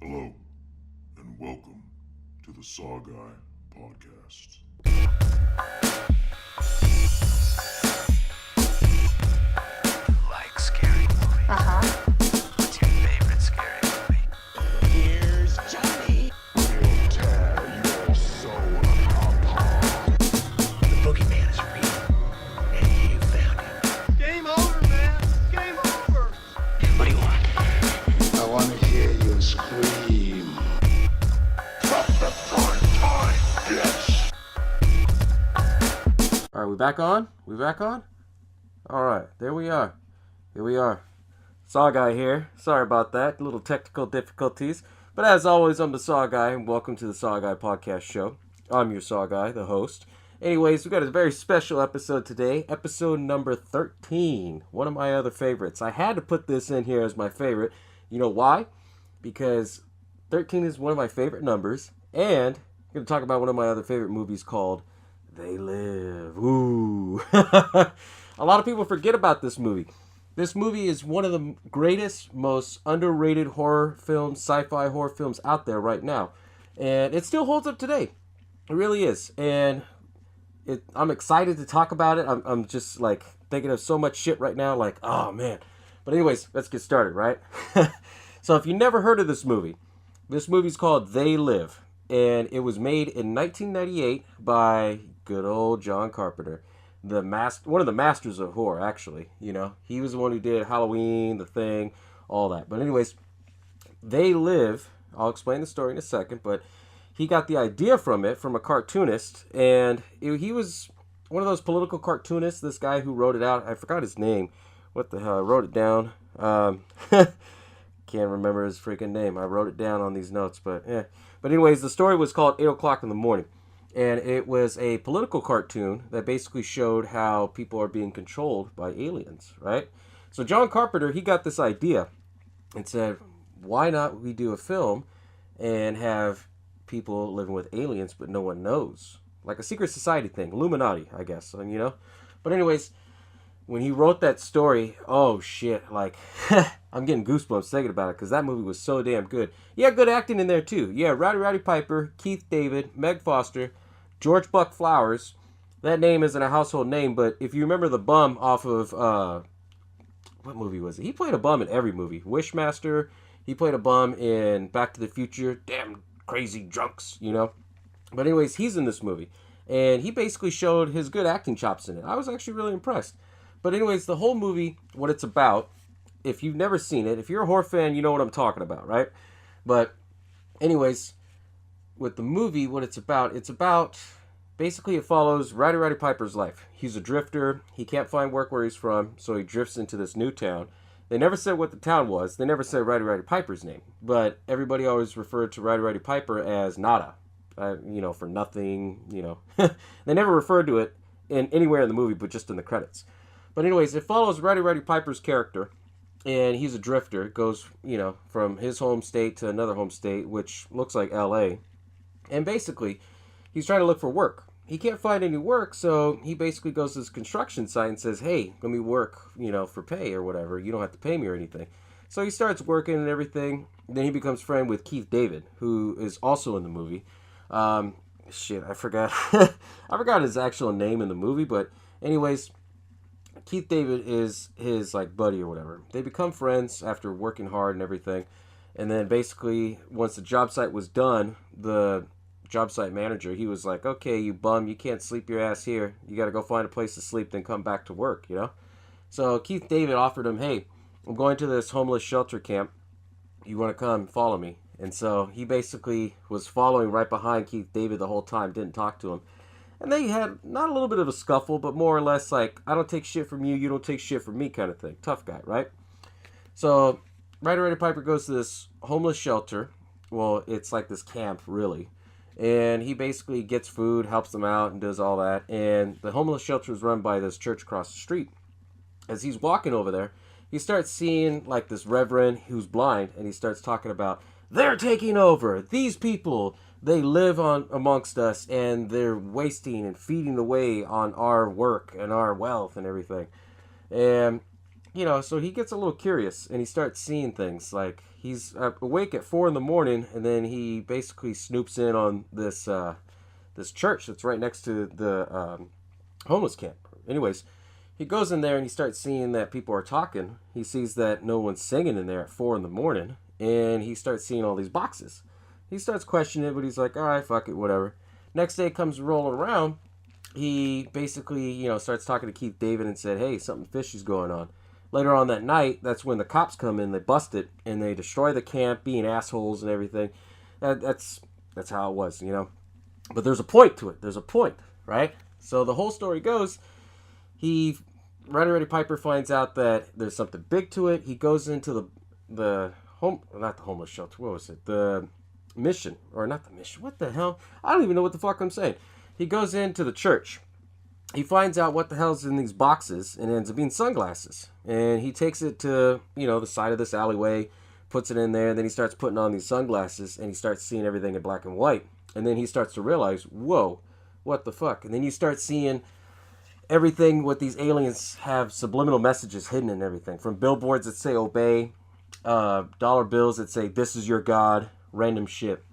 Hello, and welcome to the SaWGuy podcast. Like scary movies. What's your favorite scary movie? Here's Johnny. We'll tear your soul apart. The boogeyman is real, and you found him. Game over, man. Game over. What do you want? I want to hear you scream. From the front time, bitch! All right, we back on? We back on? All right, there we are. Here we are. SaWGuy here. Sorry about that. Little technical difficulties. But as always, I'm the SaWGuy, and welcome to the SaWGuy podcast show. I'm your SaWGuy, the host. Anyways, we got a very special episode today. Episode number 13. One of my other favorites. I had to put this in here as my favorite. You know why? Because 13 is one of my favorite numbers. And I'm going to talk about one of my other favorite movies called They Live. Ooh. A lot of people forget about this movie. This movie is one of the greatest, most underrated horror films, sci-fi horror films out there right now. And it still holds up today. It really is. And I'm excited to talk about it. I'm just like thinking of so much shit right now. Like, oh man. But anyways, let's get started, right? So if you never heard of this movie's called They Live. And it was made in 1998 by good old John Carpenter. One of the masters of horror, actually. You know, he was the one who did Halloween, The Thing, all that. But anyways, They Live. I'll explain the story in a second, but he got the idea from a cartoonist, and he was one of those political cartoonists. This guy who wrote it out, I forgot his name. What the hell? I wrote it down. Can't remember his freaking name. I wrote it down on these notes, but yeah. But anyways, the story was called 8 o'clock in the morning. And it was a political cartoon that basically showed how people are being controlled by aliens, right? So John Carpenter, he got this idea and said, why not we do a film and have people living with aliens but no one knows? Like a secret society thing, Illuminati, I guess, you know? But anyways, when he wrote that story, oh shit, like, I'm getting goosebumps thinking about it because that movie was so damn good. Yeah, good acting in there too. Yeah, Rowdy Piper, Keith David, Meg Foster, George Buck Flowers. That name isn't a household name, but if you remember the bum off of, what movie was it? He played a bum in every movie. Wishmaster, he played a bum in Back to the Future. Damn crazy drunks, you know? But anyways, he's in this movie. And he basically showed his good acting chops in it. I was actually really impressed. But anyways, the whole movie, what it's about, if you've never seen it, if you're a horror fan, you know what I'm talking about, right? But anyways, with the movie, what it's about basically it follows Rowdy Piper's life. He's a drifter. He can't find work where he's from, so he drifts into this new town. They never said what the town was. They never said Rowdy Piper's name. But everybody always referred to Rowdy Piper as Nada, for nothing, They never referred to it anywhere in the movie, but just in the credits. But anyways, it follows Rowdy Piper's character, and he's a drifter. Goes, from his home state to another home state, which looks like L.A., and basically, he's trying to look for work. He can't find any work, so he basically goes to this construction site and says, hey, let me work, for pay or whatever. You don't have to pay me or anything. So he starts working and everything. Then he becomes friend with Keith David, who is also in the movie. I forgot. I forgot his actual name in the movie, but anyways, Keith David is his, buddy or whatever. They become friends after working hard and everything. And then basically, once the job site was done, the job site manager, he was like, okay, you bum, you can't sleep your ass here. You got to go find a place to sleep, then come back to work, So Keith David offered him, hey, I'm going to this homeless shelter camp. You want to come follow me? And so he basically was following right behind Keith David the whole time, didn't talk to him. And they had not a little bit of a scuffle, but more or less like, I don't take shit from you, you don't take shit from me kind of thing. Tough guy, right? So Rowdy Piper goes to this homeless shelter. Well, it's like this camp, really. And he basically gets food, helps them out, and does all that. And the homeless shelter is run by this church across the street. As he's walking over there, he starts seeing like this reverend who's blind, and he starts talking about, they're taking over. These people, they live amongst us, and they're wasting and feeding away on our work and our wealth and everything. And so he gets a little curious and he starts seeing things. Like he's awake at 4 in the morning, and then he basically snoops in on this church that's right next to the homeless camp. Anyways, he goes in there and he starts seeing that people are talking. He sees that no one's singing in there at 4 in the morning, and he starts seeing all these boxes. He starts questioning it, but he's like, all right, fuck it, whatever. Next day comes rolling around. He basically, starts talking to Keith David and said, hey, something fishy's going on. Later on that night, that's when the cops come in, they bust it, and they destroy the camp, being assholes and everything. That's how it was, But there's a point to it. There's a point, right? So the whole story goes, Roddy Piper finds out that there's something big to it. He goes into not the homeless shelter, what was it? The mission, or not the mission, what the hell? I don't even know what the fuck I'm saying. He goes into the church. He finds out what the hell's in these boxes, and it ends up being sunglasses. And he takes it to, the side of this alleyway, puts it in there, and then he starts putting on these sunglasses, and he starts seeing everything in black and white. And then he starts to realize, whoa, what the fuck? And then you start seeing everything with these aliens have subliminal messages hidden in everything. From billboards that say obey, dollar bills that say this is your God, random shit.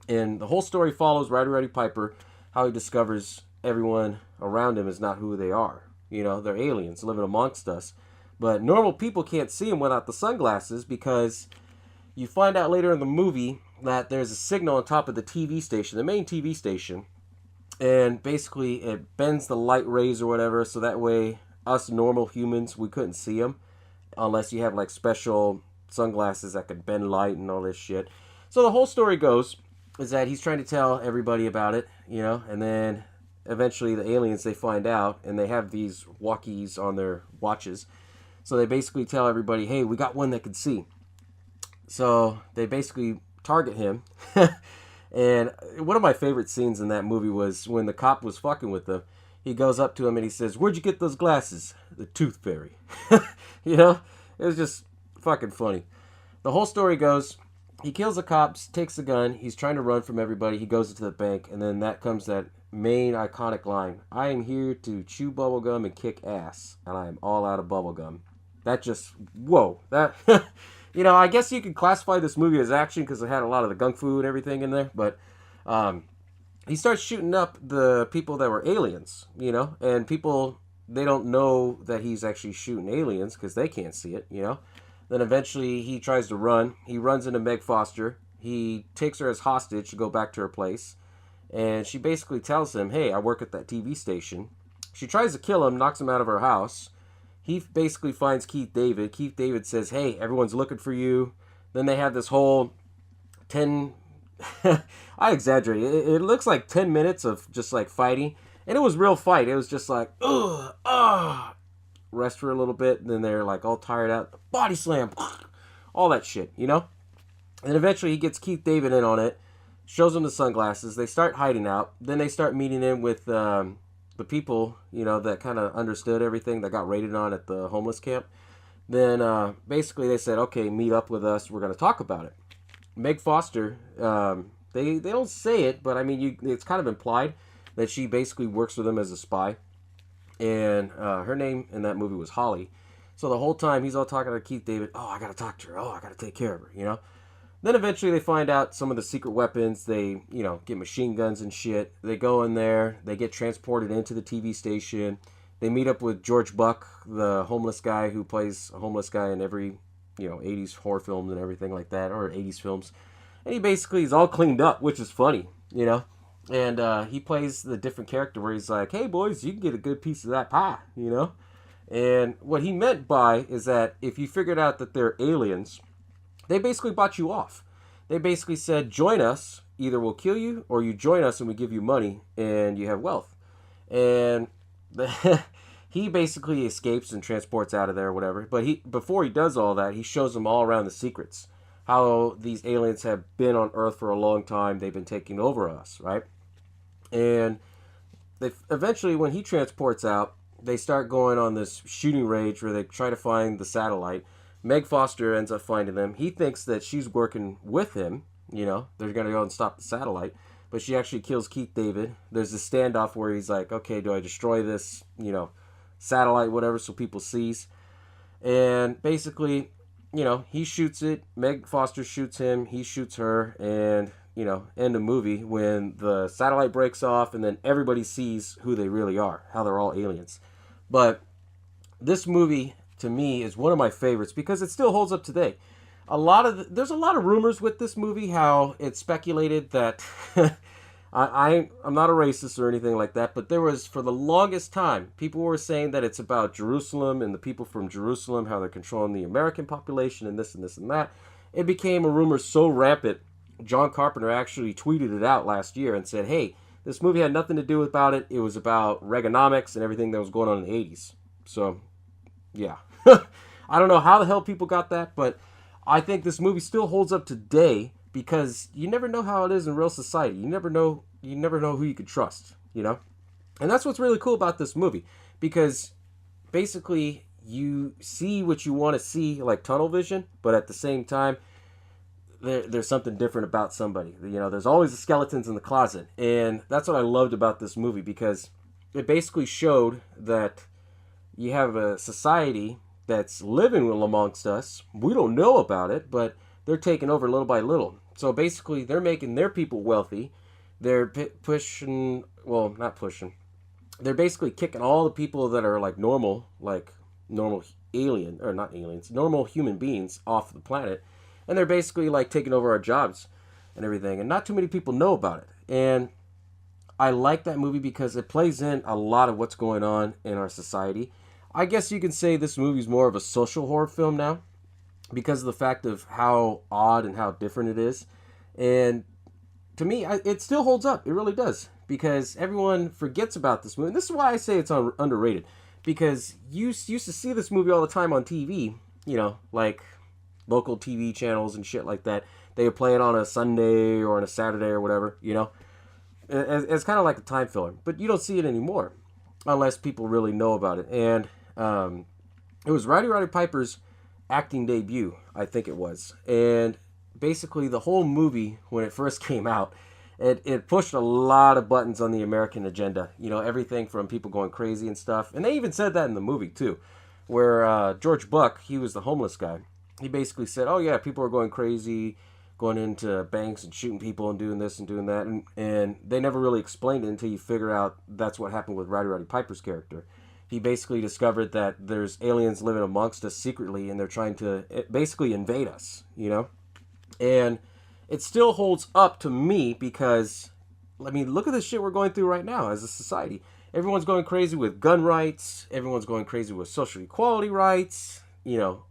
And the whole story follows Roddy Piper, how he discovers everyone around him is not who they are. They're aliens living amongst us. But normal people can't see them without the sunglasses, because you find out later in the movie that there's a signal on top of the TV station, the main TV station, and basically it bends the light rays or whatever, so that way us normal humans, we couldn't see them unless you have like special sunglasses that could bend light and all this shit. So the whole story goes is that he's trying to tell everybody about it, and then eventually the aliens, they find out, and they have these walkies on their watches. So they basically tell everybody, hey, we got one that can see. So they basically target him. And one of my favorite scenes in that movie was when the cop was fucking with him. He goes up to him and he says, where'd you get those glasses? The Tooth Fairy. It was just fucking funny. The whole story goes, he kills the cops, takes the gun, he's trying to run from everybody, he goes into the bank, and then that comes that main iconic line, I am here to chew bubblegum and kick ass, and I am all out of bubblegum. That just, whoa, that, I guess you could classify this movie as action because it had a lot of the gung fu and everything in there, but he starts shooting up the people that were aliens, and people, they don't know that he's actually shooting aliens because they can't see it, Then eventually he tries to run. He runs into Meg Foster. He takes her as hostage to go back to her place. And she basically tells him, hey, I work at that TV station. She tries to kill him, knocks him out of her house. He basically finds Keith David. Keith David says, hey, everyone's looking for you. Then they have this whole 10... I exaggerate. It looks like 10 minutes of just like fighting. And it was real fight. It was just like, rest for a little bit, and then they're like all tired out, body slam, all that shit, And eventually he gets Keith David in on it, shows him the sunglasses, they start hiding out, then they start meeting in with the people, that kind of understood everything that got raided on at the homeless camp. Then basically they said, okay, meet up with us, we're going to talk about it. Meg Foster, they don't say it, but I mean, it's kind of implied that she basically works with them as a spy. And her name in that movie was Holly. So the whole time he's all talking to Keith David, oh, I gotta talk to her, oh, I gotta take care of her, Then eventually they find out some of the secret weapons. They, get machine guns and shit. They go in there, they get transported into the TV station. They meet up with George Buck, the homeless guy who plays a homeless guy in every, 80s horror films and everything like that, or 80s films. And he basically is all cleaned up, which is funny, And he plays the different character where he's like, hey, boys, you can get a good piece of that pie, And what he meant by is that if you figured out that they're aliens, they basically bought you off. They basically said, join us, either we'll kill you or you join us and we give you money and you have wealth. And he basically escapes and transports out of there or whatever. But before he does all that, he shows them all around the secrets. How these aliens have been on Earth for a long time. They've been taking over us, right? And they eventually, when he transports out, they start going on this shooting range where they try to find the satellite. Meg Foster ends up finding them. He thinks that she's working with him. They're going to go and stop the satellite. But she actually kills Keith David. There's a standoff where he's like, okay, do I destroy this, satellite, whatever, so people sees? And basically, he shoots it. Meg Foster shoots him. He shoots her. And, end of movie when the satellite breaks off and then everybody sees who they really are, how they're all aliens. But this movie, to me, is one of my favorites because it still holds up today. There's a lot of rumors with this movie, how it's speculated that I'm not a racist or anything like that, but there was, for the longest time, people were saying that it's about Jerusalem and the people from Jerusalem, how they're controlling the American population and this and this and that. It became a rumor so rampant, John Carpenter actually tweeted it out last year and said, hey, this movie had nothing to do about it. It was about Reaganomics and everything that was going on in the 80s. So, yeah. I don't know how the hell people got that, but I think this movie still holds up today because you never know how it is in real society. You never know who you could trust, And that's what's really cool about this movie, because basically you see what you want to see, like tunnel vision, but at the same time there's something different about somebody. There's always the skeletons in the closet, and that's what I loved about this movie, because it basically showed that you have a society that's living amongst us. We don't know about it, but they're taking over little by little. So basically, they're making their people wealthy. They're pushing, well, not pushing. They're basically kicking all the people that are like normal alien, or not aliens, normal human beings off the planet. And they're basically like taking over our jobs and everything. And not too many people know about it. And I like that movie because it plays in a lot of what's going on in our society. I guess you can say this movie is more of a social horror film now because of the fact of how odd and how different it is. And to me, it still holds up. It really does, because everyone forgets about this movie. And this is why I say it's underrated, because you used to see this movie all the time on TV, like local TV channels and shit like that. They would play it on a Sunday or on a Saturday or whatever, It's kind of like a time filler. But you don't see it anymore unless people really know about it. And it was Roddy Piper's acting debut, I think it was. And basically the whole movie, when it first came out, it pushed a lot of buttons on the American agenda. Everything from people going crazy and stuff. And they even said that in the movie too, where George Buck, he was the homeless guy. He basically said, oh yeah, people are going crazy, going into banks and shooting people and doing this and doing that. And they never really explained it until you figure out that's what happened with Roddy Piper's character. He basically discovered that there's aliens living amongst us secretly, and they're trying to basically invade us, And it still holds up to me because, look at the shit we're going through right now as a society. Everyone's going crazy with gun rights. Everyone's going crazy with social equality rights.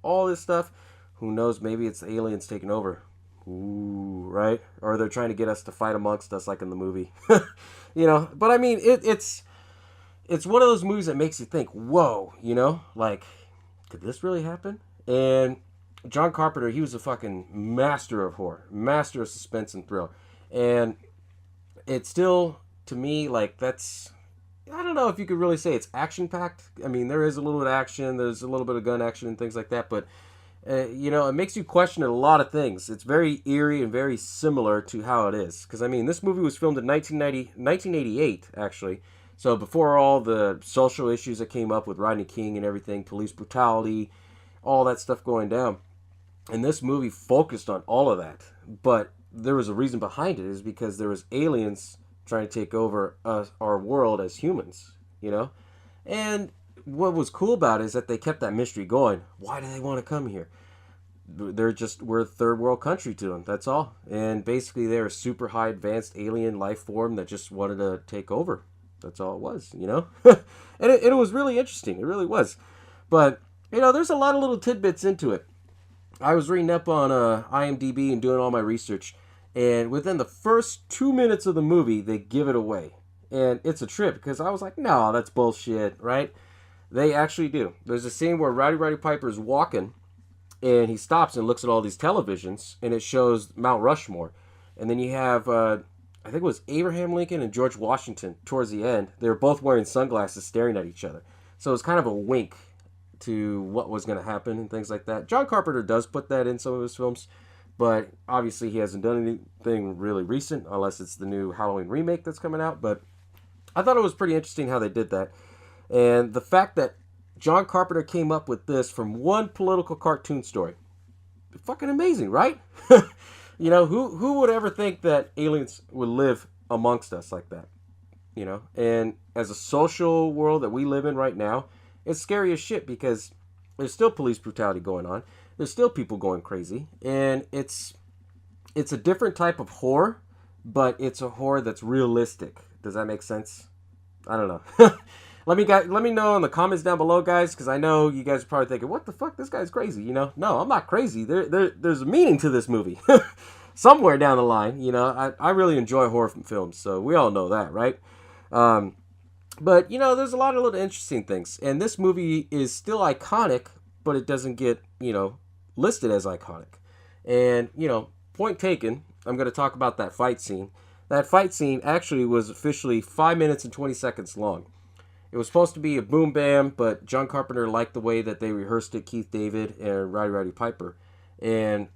All this stuff. Who knows? Maybe it's the aliens taking over. Ooh, right? Or they're trying to get us to fight amongst us like in the movie. But it's one of those movies that makes you think, whoa, could this really happen? And John Carpenter, he was a fucking master of horror, master of suspense and thrill. And it's still, to me, that's, I don't know if you could really say it's action-packed. There is a little bit of action, there's a little bit of gun action and things like that, but, it makes you question a lot of things. It's very eerie and very similar to how it is. Because, this movie was filmed in 1988, actually. So before all the social issues that came up with Rodney King and everything, police brutality, all that stuff going down. And this movie focused on all of that. But there was a reason behind it, is because there was aliens trying to take over our world as humans, And what was cool about it is that they kept that mystery going. Why do they want to come here? We're a third world country to them, that's all. And basically they're a super high advanced alien life form that just wanted to take over. That's all it was, and it was really interesting. It really was. But, there's a lot of little tidbits into it. I was reading up on IMDb and doing all my research, and within the first 2 minutes of the movie, they give it away. And it's a trip, because I was like, no, that's bullshit, right? They actually do. There's a scene where Roddy Piper is walking, and he stops and looks at all these televisions, and it shows Mount Rushmore. And then you have, I think it was Abraham Lincoln and George Washington towards the end. They were both wearing sunglasses staring at each other. So it was kind of a wink to what was going to happen and things like that. John Carpenter does put that in some of his films, but obviously he hasn't done anything really recent, unless it's the new Halloween remake that's coming out. But I thought it was pretty interesting how they did that. And the fact that John Carpenter came up with this from one political cartoon story. Fucking amazing, right? You know, who would ever think that aliens would live amongst us like that? You know, and as a social world that we live in right now, it's scary as shit because there's still police brutality going on. There's still people going crazy, and it's a different type of horror, but it's a horror that's realistic. Does that make sense? I don't know. Let me know in the comments down below, guys, because I know you guys are probably thinking, "What the fuck? This guy's crazy." You know, no, I'm not crazy. There's a meaning to this movie. Somewhere down the line, you know, I really enjoy horror films, so we all know that, right? But you know, there's a lot of little interesting things, and this movie is still iconic, but it doesn't get, you know, listed as iconic. And you know, point taken. I'm going to talk about that fight scene. That fight scene actually was officially 5 minutes and 20 seconds long. It was supposed to be a boom bam, but John Carpenter liked the way that they rehearsed it, Keith David and Roddy Piper. And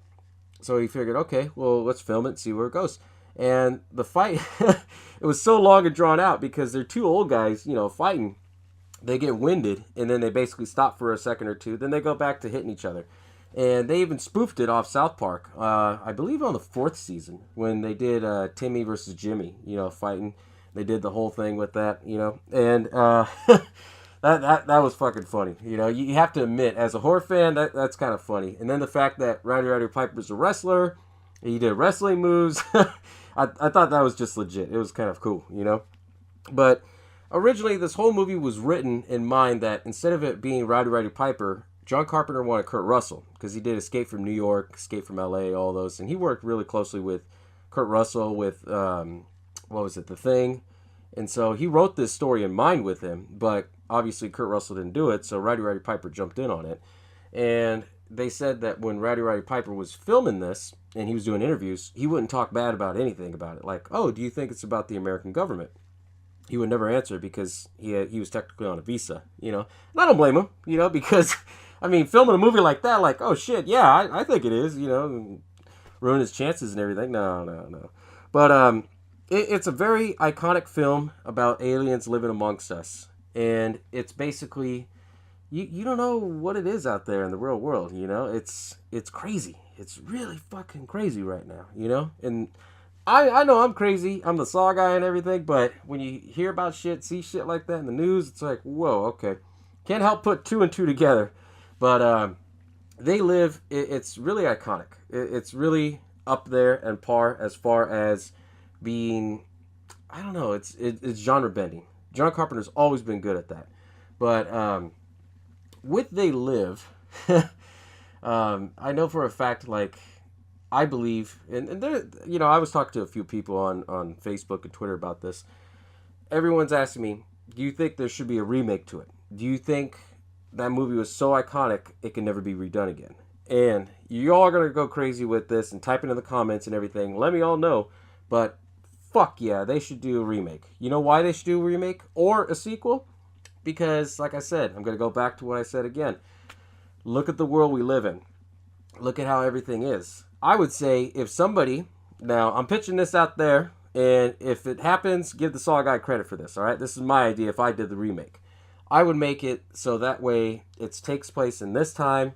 so he figured, okay, well, let's film it and see where it goes. And the fight, it was so long and drawn out because they're two old guys, you know, fighting. They get winded, and then they basically stop for a second or two. Then they go back to hitting each other. And they even spoofed it off South Park, I believe on the 4th season, when they did Timmy versus Jimmy, you know, fighting. They did the whole thing with that, you know. And that was fucking funny. You know, you have to admit, as a horror fan, that's kind of funny. And then the fact that Roddy Piper's a wrestler, he did wrestling moves. I thought that was just legit. It was kind of cool, you know. But originally, this whole movie was written in mind that instead of it being Roddy Piper, John Carpenter wanted Kurt Russell, because he did Escape from New York, Escape from LA, all those. And he worked really closely with Kurt Russell with, what was it, The Thing. And so he wrote this story in mind with him, but obviously Kurt Russell didn't do it, so Roddy Piper jumped in on it. And they said that when Roddy Piper was filming this, and he was doing interviews, he wouldn't talk bad about anything about it. Like, oh, do you think it's about the American government? He would never answer because he was technically on a visa, you know. And I don't blame him, you know, because, I mean, filming a movie like that, like, oh, shit, yeah, I think it is, you know, ruin his chances and everything. No. But it's a very iconic film about aliens living amongst us. And it's basically, you don't know what it is out there in the real world, you know. It's crazy. It's really fucking crazy right now, you know. And I know I'm crazy. I'm the Saw guy and everything, but when you hear about shit, see shit like that in the news, it's like, whoa, okay. Can't help put two and two together. But They Live, it's really iconic. It's really up there and par as far as being, I don't know, it's genre bending. John Carpenter's always been good at that. But with They Live, I know for a fact, like, I believe, and there, you know, I was talking to a few people on Facebook and Twitter about this. Everyone's asking me, do you think there should be a remake to it? Do you think that movie was so iconic it can never be redone again? And you all are going to go crazy with this and type into the comments and everything. Let me all know. But fuck yeah, they should do a remake. You know why they should do a remake or a sequel? Because, like I said, I'm going to go back to what I said again. Look at the world we live in. Look at how everything is. I would say if somebody, now I'm pitching this out there, and if it happens, give the SaWGuy credit for this, all right? This is my idea if I did the remake. I would make it so that way it takes place in this time.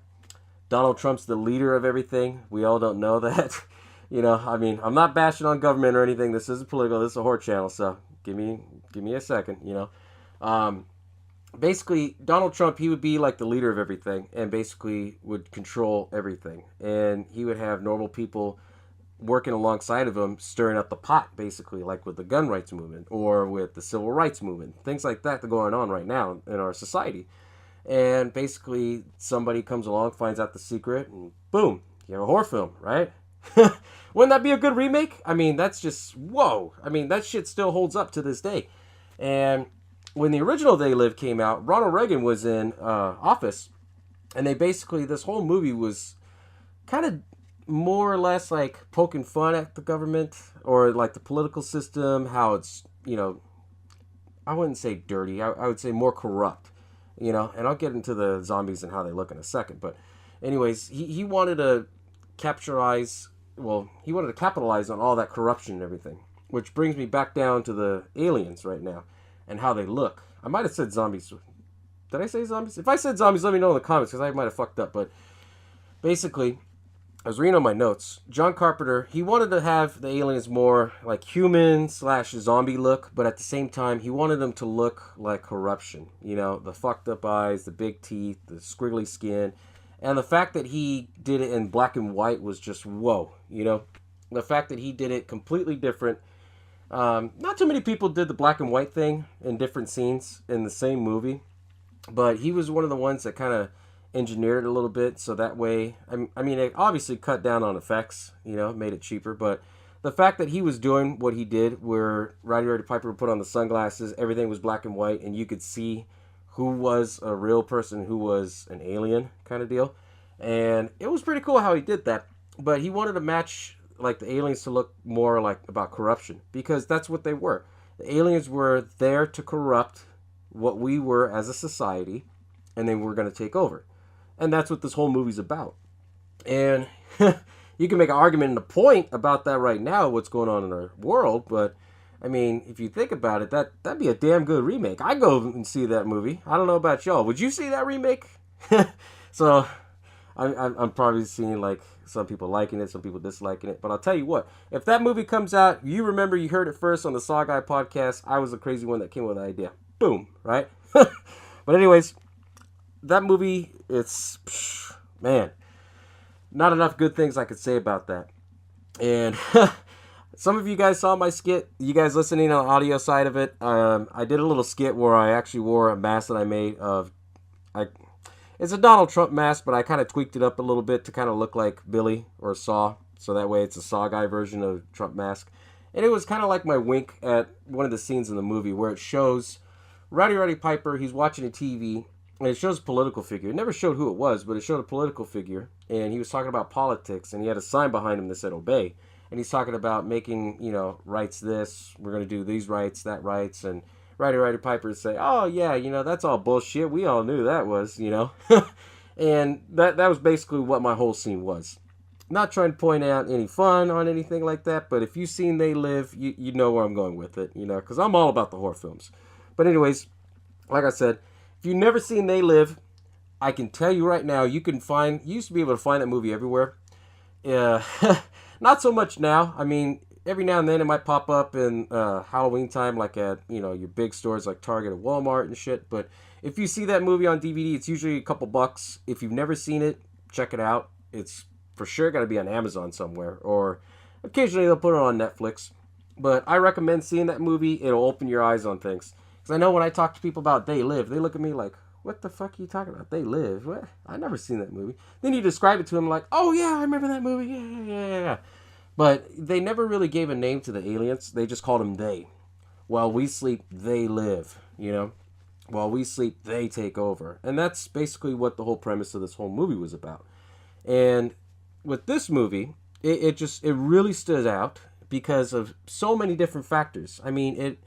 Donald Trump's the leader of everything. We all don't know that. You know, I mean, I'm not bashing on government or anything. This isn't political. This is a horror channel, so give me a second, you know. Basically, Donald Trump, he would be like the leader of everything and basically would control everything. And he would have normal people working alongside of him, stirring up the pot, basically, like with the gun rights movement or with the civil rights movement. Things like that are going on right now in our society. And basically, somebody comes along, finds out the secret, and boom, you have a horror film, right? Wouldn't that be a good remake? I mean, that's just, whoa. I mean, that shit still holds up to this day. And when the original They Live came out, Ronald Reagan was in office, and they basically, this whole movie was kind of more or less like poking fun at the government or like the political system, how it's, you know, I wouldn't say dirty, I would say more corrupt, you know, and I'll get into the zombies and how they look in a second. But anyways, he wanted to capitalize on all that corruption and everything, which brings me back down to the aliens right now and how they look. I might have said zombies Did I say zombies? If I said zombies, let me know in the comments because I might have fucked up. But basically, I was reading on my notes. John Carpenter, he wanted to have the aliens more like human / zombie look, but at the same time, he wanted them to look like corruption. You know, the fucked up eyes, the big teeth, the squiggly skin. And the fact that he did it in black and white was just whoa, you know? The fact that he did it completely different. Not too many people did the black and white thing in different scenes in the same movie. But he was one of the ones that kind of engineered it a little bit. So that way, I mean, it obviously cut down on effects, you know, made it cheaper. But the fact that he was doing what he did, where Roddy Piper would put on the sunglasses, everything was black and white, and you could see who was a real person, who was an alien kind of deal. And it was pretty cool how he did that. But he wanted to match like the aliens to look more like about corruption, because that's what they were. The aliens were there to corrupt what we were as a society, and they were going to take over. And that's what this whole movie's about. And you can make an argument and a point about that right now, what's going on in our world, but I mean, if you think about it, that'd be a damn good remake. I'd go and see that movie. I don't know about y'all. Would you see that remake? So, I'm probably seeing like some people liking it, some people disliking it. But I'll tell you what, if that movie comes out, you remember you heard it first on the SaWGuy podcast. I was the crazy one that came with the idea. Boom, right? But anyways, that movie, it's, man, not enough good things I could say about that. And some of you guys saw my skit. You guys listening on the audio side of it. I did a little skit where I actually wore a mask that I made of, it's a Donald Trump mask, but I kind of tweaked it up a little bit to kind of look like Billy or Saw. So that way it's a SaWGuy version of Trump mask. And it was kind of like my wink at one of the scenes in the movie where it shows Roddy Piper, he's watching a TV, and it shows a political figure. It never showed who it was, but it showed a political figure, and he was talking about politics, and he had a sign behind him that said obey. And he's talking about making, you know, rights this, we're going to do these rights, that rights, and Roddy Piper would say, oh, yeah, you know, that's all bullshit. We all knew that was, you know. And that was basically what my whole scene was. Not trying to point out any fun on anything like that, but if you've seen They Live, you know where I'm going with it, you know, because I'm all about the horror films. But anyways, like I said, if you've never seen They Live, I can tell you right now, you used to be able to find that movie everywhere. Not so much now. I mean, every now and then it might pop up in Halloween time, like at, you know, your big stores like Target or Walmart and shit. But if you see that movie on DVD, it's usually a couple bucks. If you've never seen it, check it out. It's for sure got to be on Amazon somewhere, or occasionally they'll put it on Netflix. But I recommend seeing that movie. It'll open your eyes on things. Because I know when I talk to people about They Live, they look at me like, what the fuck are you talking about? They Live? What? I never seen that movie. Then you describe it to them like, oh yeah, I remember that movie. Yeah. But they never really gave a name to the aliens. They just called them they. While we sleep, they live, you know? While we sleep, they take over. And that's basically what the whole premise of this whole movie was about. And with this movie, it really stood out because of so many different factors. I mean,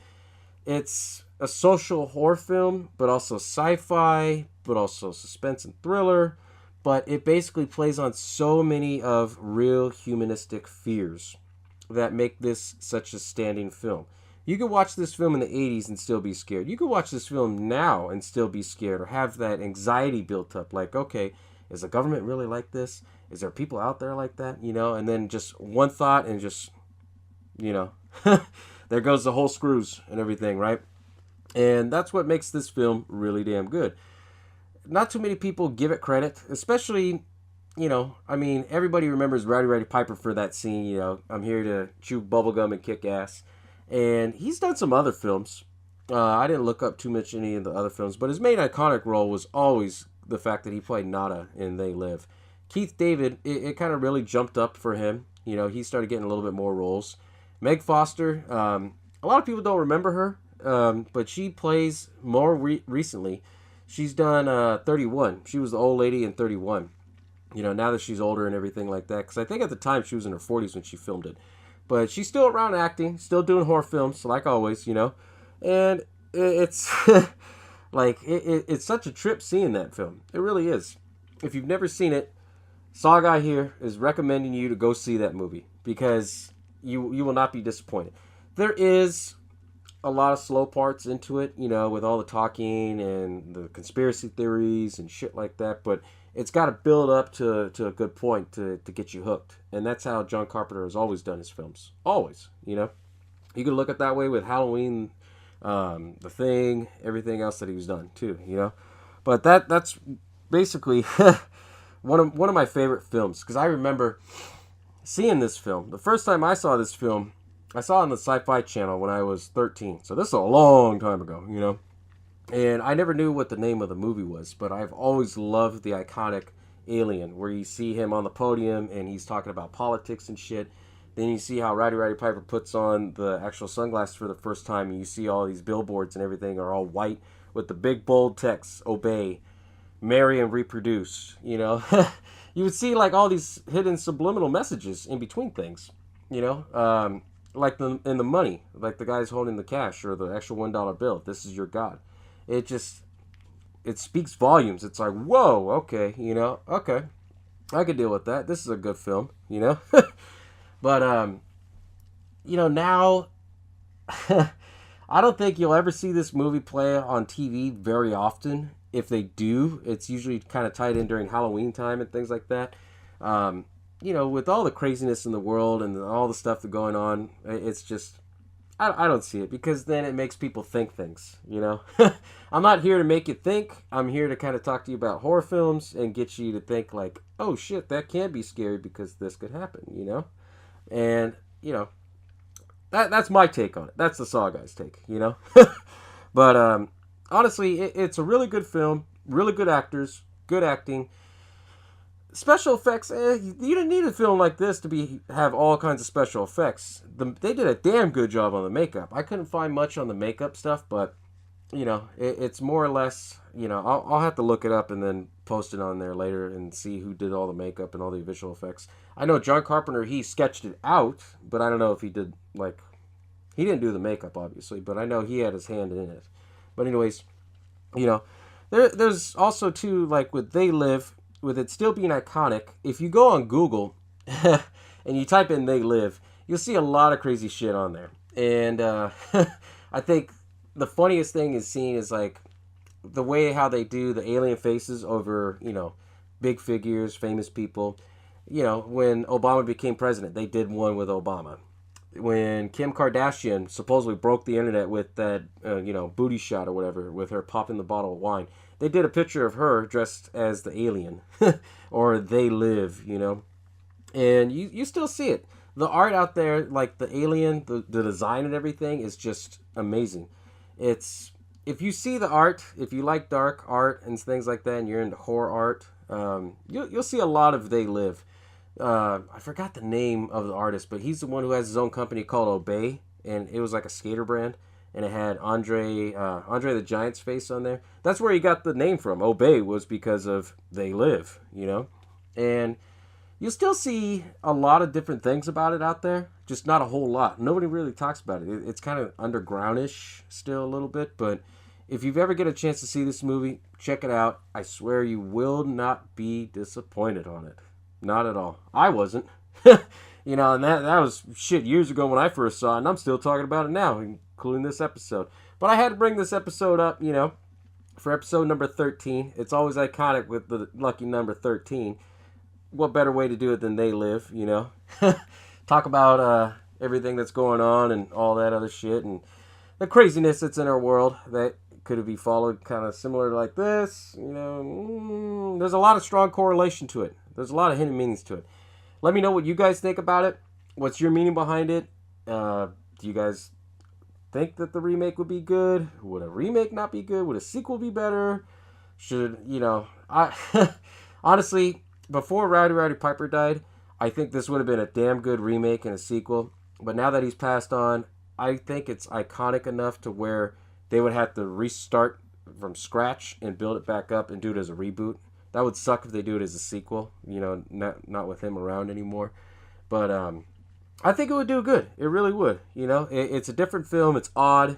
it's a social horror film, but also sci-fi, but also suspense and thriller. But it basically plays on so many of real humanistic fears that make this such a standing film. You could watch this film in the 80s and still be scared. You could watch this film now and still be scared or have that anxiety built up. Like, okay, is the government really like this? Is there people out there like that? You know, and then just one thought and just, you know, there goes the whole screws and everything, right? And that's what makes this film really damn good. Not too many people give it credit, especially, you know, I mean, everybody remembers Roddy Piper for that scene, you know, I'm here to chew bubblegum and kick ass. And he's done some other films. I didn't look up too much any of the other films, but his main iconic role was always the fact that he played Nada in They Live. Keith David, it kind of really jumped up for him. You know, he started getting a little bit more roles. Meg Foster, a lot of people don't remember her, but she plays more recently. She's done 31. She was the old lady in 31. You know, now that she's older and everything like that. Because I think at the time she was in her 40s when she filmed it. But she's still around acting, still doing horror films, like always, you know. And it's like, it's such a trip seeing that film. It really is. If you've never seen it, SaWGuy here is recommending you to go see that movie. Because you will not be disappointed. There is a lot of slow parts into it, with all the talking and the conspiracy theories and shit like that, but it's got to build up to a good point to get you hooked. And that's how John Carpenter has always done his films. Always, You can look at it that way with Halloween, The Thing, everything else that he's done too, But that's basically one of my favorite films, because I remember seeing this film. The first time I saw this film, I saw it on the Sci-Fi Channel when I was 13. So this is a long time ago, And I never knew what the name of the movie was, but I've always loved the iconic Alien, where you see him on the podium and he's talking about politics and shit. Then you see how Roddy Piper puts on the actual sunglasses for the first time, and you see all these billboards and everything are all white with the big bold text, obey, marry and reproduce, You would see like all these hidden subliminal messages in between things, like in the money, like the guy's holding the cash or the actual $1 bill. This is your God. It speaks volumes. It's like, whoa, okay, okay, I could deal with that. This is a good film, But, now, I don't think you'll ever see this movie play on TV very often. If they do, it's usually kind of tied in during Halloween time and things like that. With all the craziness in the world and all the stuff that's going on, it's just, I don't see it, because then it makes people think things, I'm not here to make you think. I'm here to kind of talk to you about horror films and get you to think like, oh shit, that can be scary because this could happen, And, that's my take on it. That's the SaWGuY's take, But, honestly, it's a really good film, really good actors, good acting. Special effects, you didn't need a film like this to have all kinds of special effects. They did a damn good job on the makeup. I couldn't find much on the makeup stuff, but, it's more or less, I'll have to look it up and then post it on there later and see who did all the makeup and all the visual effects. I know John Carpenter, he sketched it out, but I don't know if he did, he didn't do the makeup, obviously, but I know he had his hand in it. But anyways, there's also, too, like with They Live, with it still being iconic, if you go on Google and you type in They Live, you'll see a lot of crazy shit on there. And I think the funniest thing is seeing is like the way how they do the alien faces over, big figures, famous people. When Obama became president, they did one with Obama. When Kim Kardashian supposedly broke the internet with that, booty shot or whatever, with her popping the bottle of wine, they did a picture of her dressed as the alien, or They Live, and you still see it. The art out there, like the alien, the design and everything is just amazing. If you see the art, if you like dark art and things like that, and you're into horror art, you'll see a lot of They Live. I forgot the name of the artist, but he's the one who has his own company called Obey, and it was like a skater brand, and it had Andre the Giant's face on there. That's where he got the name from. Obey was because of They Live, and you'll still see a lot of different things about it out there, just not a whole lot. Nobody really talks about it. It's kind of undergroundish still a little bit, but if you've ever get a chance to see this movie, check it out. I swear you will not be disappointed on it. Not at all. I wasn't. And that was shit years ago when I first saw it, and I'm still talking about it now, including this episode. But I had to bring this episode up, for episode number 13. It's always iconic with the lucky number 13. What better way to do it than They Live, Talk about everything that's going on and all that other shit, and the craziness that's in our world that could be followed kind of similar like this. There's a lot of strong correlation to it. There's a lot of hidden meanings to it. Let me know what you guys think about it. What's your meaning behind it? Do you guys think that the remake would be good? Would a remake not be good? Would a sequel be better? I honestly, before Rowdy Piper died, I think this would have been a damn good remake and a sequel. But now that he's passed on, I think it's iconic enough to where they would have to restart from scratch and build it back up and do it as a reboot. That would suck if they do it as a sequel, not with him around anymore. But I think it would do good. It really would. It's a different film. It's odd.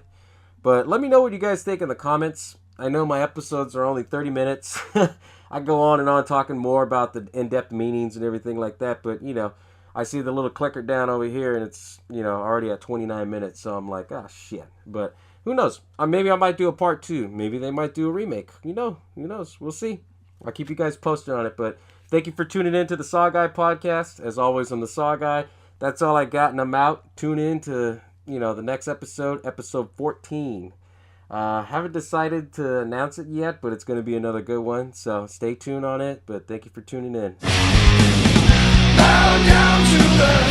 But let me know what you guys think in the comments. I know my episodes are only 30 minutes. I go on and on talking more about the in-depth meanings and everything like that. But, I see the little clicker down over here, and it's, already at 29 minutes. So I'm like, ah, shit. But who knows? Maybe I might do a part 2. Maybe they might do a remake. Who knows? We'll see. I'll keep you guys posted on it. But thank you for tuning in to the SaWGuy podcast. As always, I'm the SaWGuy. That's all I got, and I'm out. Tune in to, the next episode 14. Haven't decided to announce it yet, but it's going to be another good one. So stay tuned on it. But thank you for tuning in. Bow down to the